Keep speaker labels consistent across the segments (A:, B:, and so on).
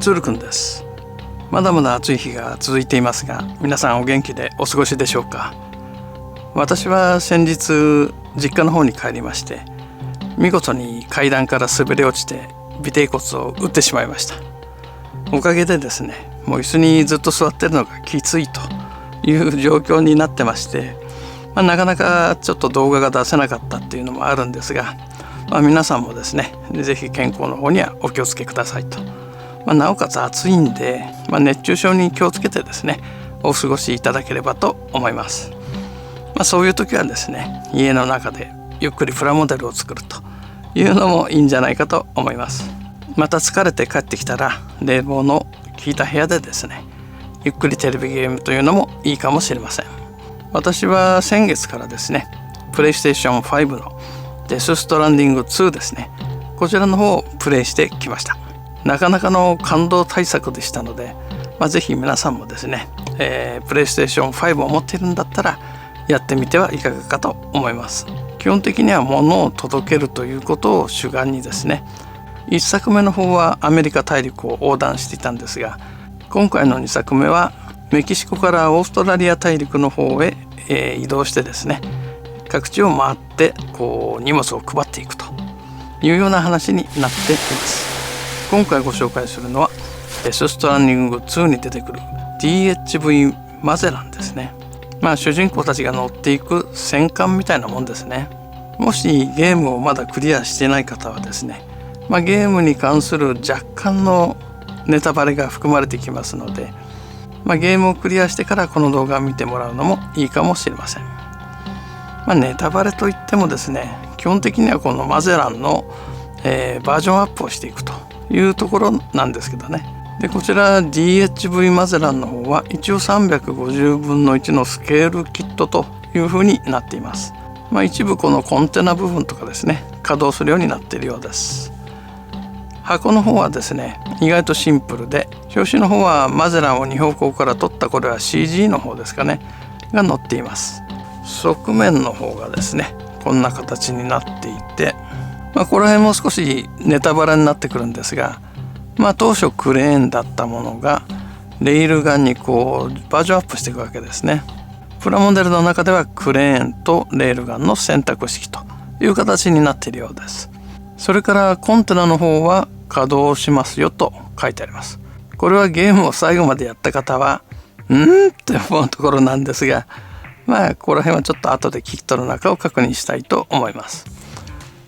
A: ツールくんです。まだまだ暑い日が続いていますが、皆さんお元気でお過ごしでしょうか。私は先日実家の方に帰りまして、見事に階段から滑り落ちて尾てい骨を打ってしまいました。おかげでですね、もう椅子にずっと座ってるのがきついという状況になってまして、なかなかちょっと動画が出せなかったっていうのもあるんですが、皆さんもですね、ぜひ健康の方にはお気をつけくださいと。なおかつ暑いんで、熱中症に気をつけてですね、お過ごしいただければと思います。そういう時はですね、家の中でゆっくりプラモデルを作るというのもいいんじゃないかと思います。また疲れて帰ってきたら、冷房の効いた部屋でですね、ゆっくりテレビゲームというのもいいかもしれません。私は先月からですね、プレイステーション5のデスストランディング2ですね、こちらの方をプレイしてきました。なかなかの感動大作でしたので、ぜひ皆さんもですね、プレイステーション5を持っているんだったらやってみてはいかがかと思います。基本的には物を届けるということを主眼にですね、1作目の方はアメリカ大陸を横断していたんですが、今回の2作目はメキシコからオーストラリア大陸の方へ、移動してですね、各地を回って荷物を配っていくというような話になっています。今回ご紹介するのはデスストランディング2に出てくる DHV マゼランですね。主人公たちが乗っていく戦艦みたいなもんですね。もしゲームをまだクリアしていない方はですね、ゲームに関する若干のネタバレが含まれてきますので、ゲームをクリアしてからこの動画を見てもらうのもいいかもしれません。ネタバレといってもですね、基本的にはこのマゼランの、バージョンアップをしていくというところなんですけどね。でこちら DHV マゼランの方は一応350分の1のスケールキットという風になっています。一部このコンテナ部分とかですね、稼働するようになっているようです。箱の方はですね、意外とシンプルで、表紙の方はマゼランを2方向から撮った、これは CG の方ですかね、が載っています。側面の方がですね、こんな形になっていて、この辺も少しネタバレになってくるんですが、当初クレーンだったものがレールガンにバージョンアップしていくわけですね。プラモデルの中ではクレーンとレールガンの選択式という形になっているようです。それからコンテナの方は稼働しますよと書いてあります。これはゲームを最後までやった方はって思うところなんですが、ここら辺はちょっと後でキットの中を確認したいと思います。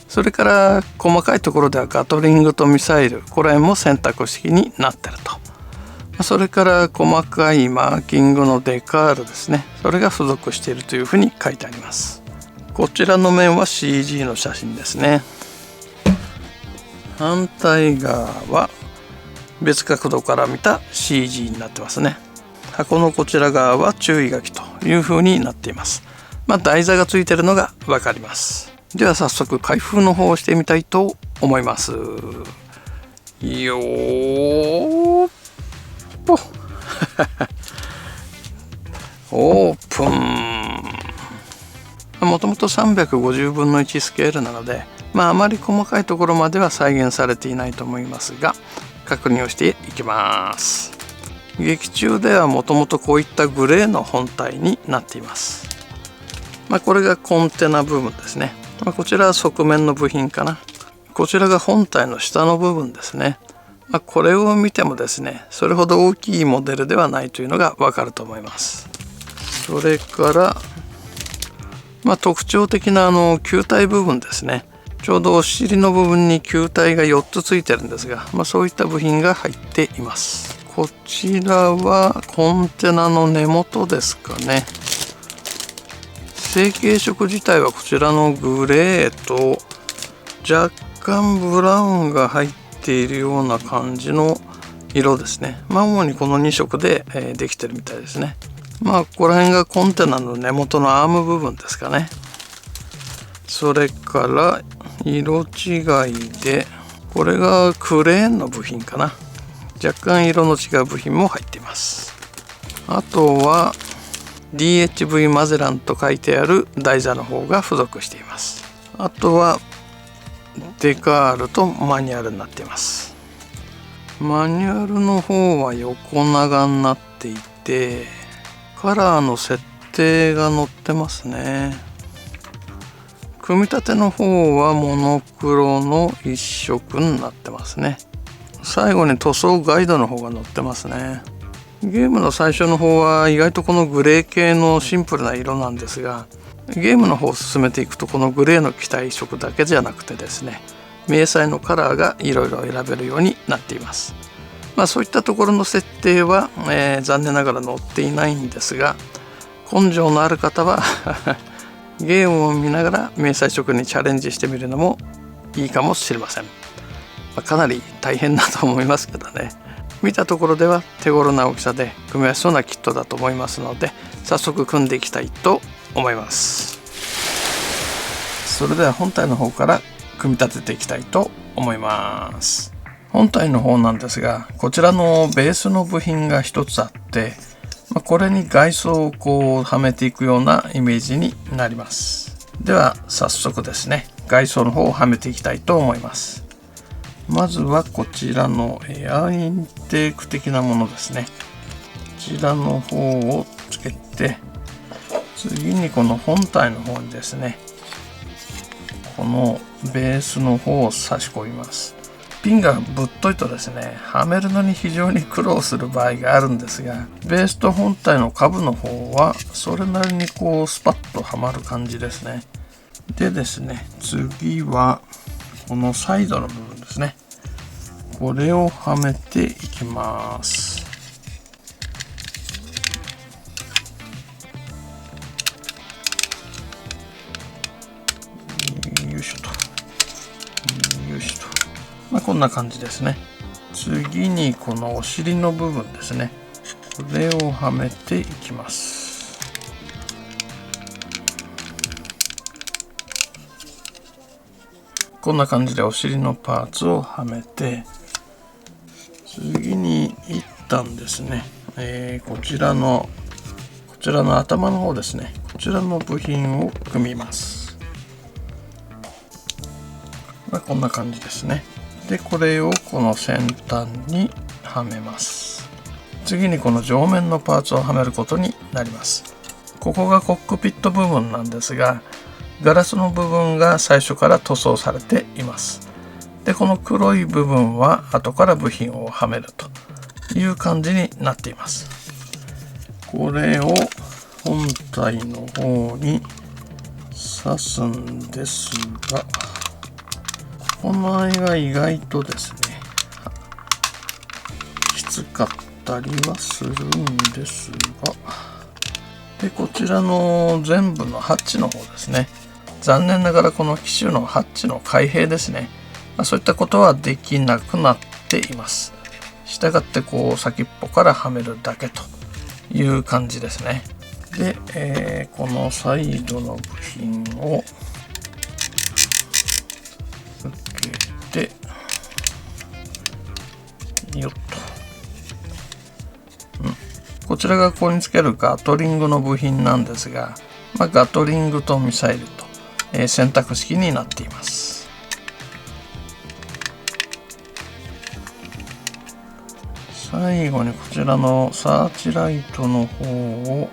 A: それから細かいところではガトリングとミサイル、これも選択式になってると。それから細かいマーキングのデカールですね、それが付属しているというふうに書いてあります。こちらの面は CG の写真ですね。反対側は別角度から見た CG になってますね。箱のこちら側は注意書きというふうになっています。台座がついているのがわかります。では早速開封の方をしてみたいと思います。よーっとオープン。もともと350分の1スケールなので、あまり細かいところまでは再現されていないと思いますが、確認をしていきます。劇中ではもともとこういったグレーの本体になっています。これがコンテナ部分ですね。こちらは側面の部品かな。こちらが本体の下の部分ですね。これを見てもですね、それほど大きいモデルではないというのがわかると思います。それから特徴的な球体部分ですね。ちょうどお尻の部分に球体が4つついてるんですが、そういった部品が入っています。こちらはコンテナの根元ですかね。成型色自体はこちらのグレーと若干ブラウンが入っているような感じの色ですね。主にこの2色でできてるみたいですね。ここら辺がコンテナの根元のアーム部分ですかね。それから色違いで、これがクレーンの部品かな。若干色の違う部品も入っています。あとは DHV マゼランと書いてある台座の方が付属しています。あとはデカールとマニュアルになっています。マニュアルの方は横長になっていて、カラーの設定が載ってますね。組み立ての方はモノクロの一色になってますね。最後に塗装ガイドの方が載ってますね。ゲームの最初の方は意外とこのグレー系のシンプルな色なんですが、ゲームの方を進めていくとこのグレーの基体色だけじゃなくてですね、迷彩のカラーがいろいろ選べるようになっています。そういったところの設定は、残念ながら載っていないんですが、根性のある方はゲームを見ながら迷彩色にチャレンジしてみるのもいいかもしれません。かなり大変だと思いますけどね。見たところでは手頃な大きさで組み合わせそうなキットだと思いますので、早速組んでいきたいと思います。それでは本体の方から組み立てていきたいと思います。本体の方なんですが、こちらのベースの部品が一つあって、これに外装をこうはめていくようなイメージになります。では早速ですね、外装の方をはめていきたいと思います。まずはこちらのエアインテーク的なものですね。こちらの方をつけて、次にこの本体の方にですね、このベースの方を差し込みます。ピンがぶっといとですね、はめるのに非常に苦労する場合があるんですが、ベースと本体の下部の方はそれなりにこうスパッとはまる感じですね。でですね、次はこのサイドの部分ですね。これをはめていきます。よいしょと。よいしょと。こんな感じですね。次にこのお尻の部分ですね。これをはめていきます。こんな感じでお尻のパーツをはめて、次に一旦ですね、こちらの頭の方ですね、こちらの部品を組みます。こんな感じですね。でこれをこの先端にはめます。次にこの上面のパーツをはめることになります。ここがコックピット部分なんですが、ガラスの部分が最初から塗装されています。でこの黒い部分は後から部品をはめるという感じになっています。これを本体の方に刺すんですが、この間意外とですね、きつかったりはするんですが、でこちらの全部のハッチの方ですね、残念ながらこの機種のハッチの開閉ですね、そういったことはできなくなっています。したがってこう先っぽからはめるだけという感じですね。で、このサイドの部品を受けてよっと、こちらがここにつけるガトリングの部品なんですが、ガトリングとミサイルと、選択式になっています。最後にこちらのサーチライトの方を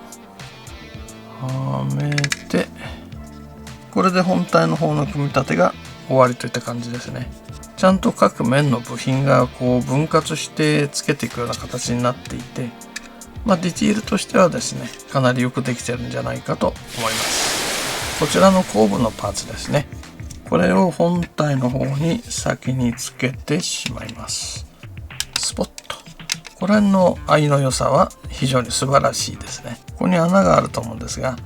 A: はめて、これで本体の方の組み立てが終わりといった感じですね。ちゃんと各面の部品がこう分割してつけていくような形になっていて、ディティールとしてはですね、かなりよくできてるんじゃないかと思います。こちらの後部のパーツですね。これを本体の方に先につけてしまいます。スポッと。これの合いの良さは非常に素晴らしいですね。ここに穴があると思うんですが、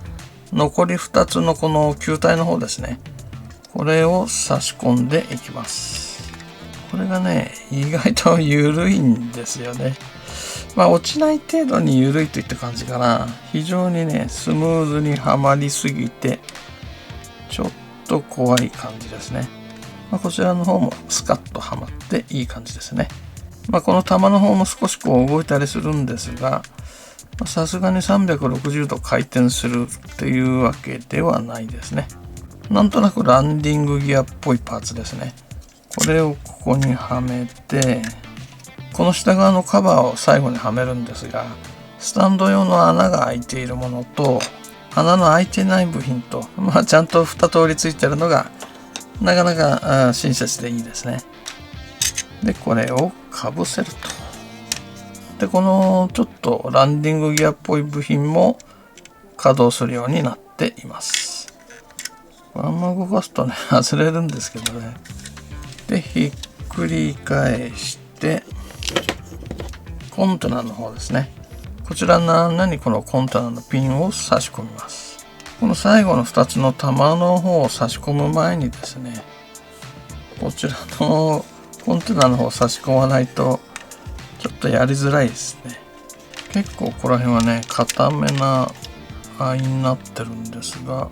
A: 残り2つのこの球体の方ですね。これを差し込んでいきます。これがね、意外と緩いんですよね。落ちない程度に緩いといった感じかな。非常にね、スムーズにはまりすぎて、ちょっと怖い感じですね。こちらの方もスカッとはまっていい感じですね。この玉の方も少しこう動いたりするんですが、さすがに360度回転するっていうわけではないですね。なんとなくランディングギアっぽいパーツですね。これをここにはめて、この下側のカバーを最後にはめるんですが、スタンド用の穴が開いているものと穴の開いてない部品と、ちゃんと2通りついてるのがなかなか親切でいいですね。でこれをかぶせると。でこのちょっとランディングギアっぽい部品も稼働するようになっています。あんま動かすとね外れるんですけどね。でひっくり返してコンテナの方ですね。こちらの穴にこのコンテナのピンを差し込みます。この最後の2つの玉の方を差し込む前にですね、こちらのコンテナの方を差し込まないとちょっとやりづらいですね。結構ここら辺はね固めな範囲になってるんですが、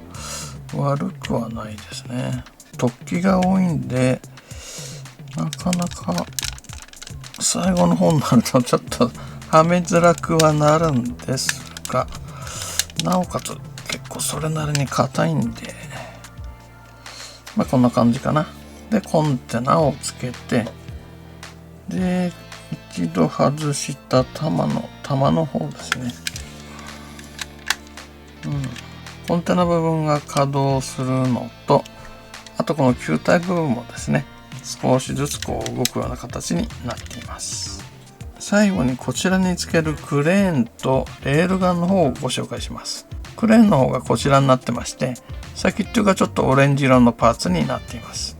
A: 悪くはないですね。突起が多いんでなかなか最後の方になるとちょっとはめづらくはなるんですが、なおかつ結構それなりに硬いんで、こんな感じかな。でコンテナをつけて、で一度外した玉の方ですね、コンテナ部分が稼働するのと、あとこの球体部分もですね少しずつ動くような形になっています。最後にこちらにつけるクレーンとレールガンの方をご紹介します。クレーンの方がこちらになってまして、先っちょがちょっとオレンジ色のパーツになっています。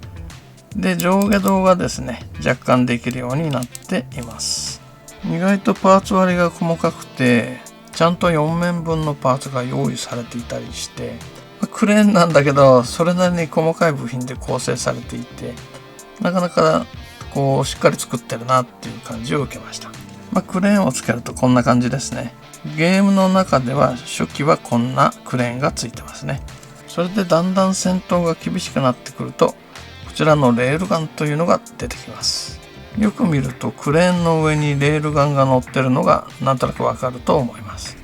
A: で上下動がですね若干できるようになっています。意外とパーツ割りが細かくて、ちゃんと4面分のパーツが用意されていたりして、クレーンなんだけどそれなりに細かい部品で構成されていて、なかなかしっかり作ってるなっていう感じを受けました。クレーンをつけるとこんな感じですね。ゲームの中では初期はこんなクレーンがついてますね。それでだんだん戦闘が厳しくなってくると、こちらのレールガンというのが出てきます。よく見るとクレーンの上にレールガンが乗ってるのがなんとなくわかると思います。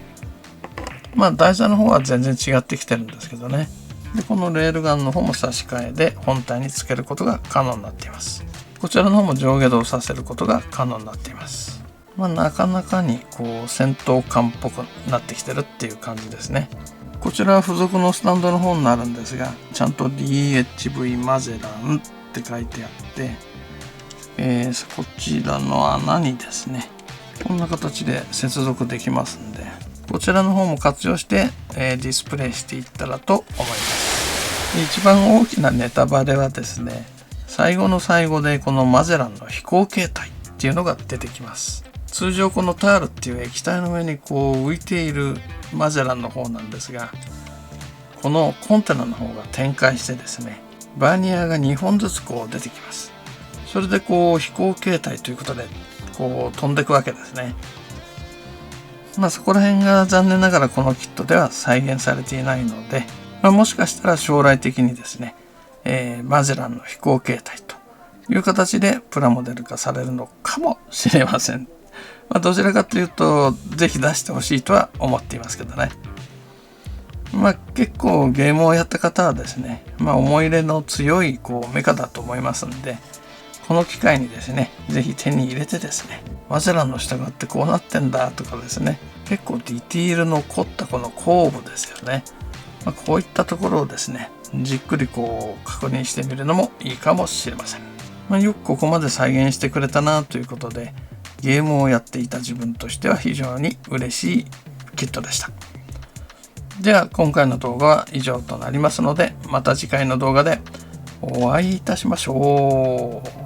A: 台座の方は全然違ってきてるんですけどね。でこのレールガンの方も差し替えで本体につけることが可能になっています。こちらの方も上下動させることが可能になっています。なかなかに戦闘感っぽくなってきてるっていう感じですね。こちらは付属のスタンドの方になるんですが、ちゃんと DHV マゼランって書いてあって、こちらの穴にですねこんな形で接続できますんで、こちらの方も活用して、ディスプレイしていったらと思います。一番大きなネタバレはですね、最後の最後でこのマゼランの飛行形態っていうのが出てきます。通常このタールっていう液体の上に浮いているマゼランの方なんですが、このコンテナの方が展開してですね、バーニアが2本ずつ出てきます。それで飛行形態ということで飛んでいくわけですね。そこら辺が残念ながらこのキットでは再現されていないので、もしかしたら将来的にですね、マゼランの飛行形態という形でプラモデル化されるのかもしれません。どちらかというとぜひ出してほしいとは思っていますけどね。結構ゲームをやった方はですね、思い入れの強いメカだと思いますんで、この機会にですねぜひ手に入れてですね、マゼランの下側ってこうなってんだとかですね、結構ディティールの凝ったこの後部ですよね、こういったところをですねじっくり確認してみるのもいいかもしれません。よくここまで再現してくれたなということで、ゲームをやっていた自分としては非常に嬉しいキットでした。では今回の動画は以上となりますので、また次回の動画でお会いいたしましょう。